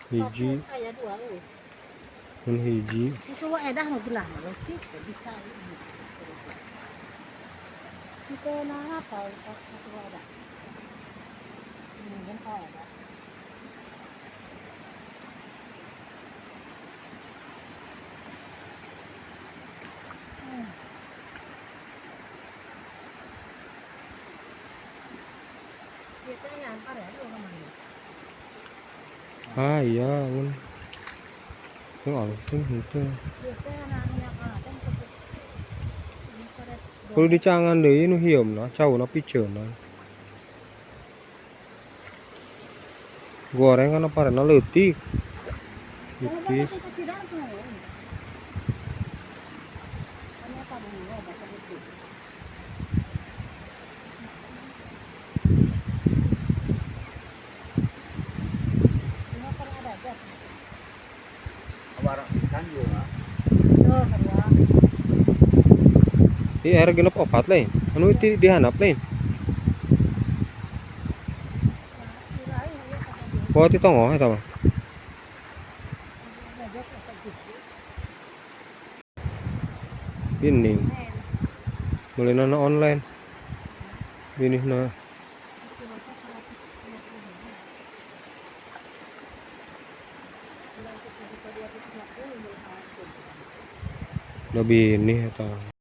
Hiji. Hiji. Itu edah mau belah roti bisa. Itu nah apa satu ada. Ini kan ada. Kita nyamper ya tuh kemana? Ah iya, un. Itu alus itu. Kalau dicangan deh, nu hiam nah, cau na piceun nah. Goreng kan apa na leutik. Tipis. Di air genep opat lain. Anu itu dihanap lain. Bawa ti tongo eta mah. Ini. Meulina online. Ini na. Lebih ini eta.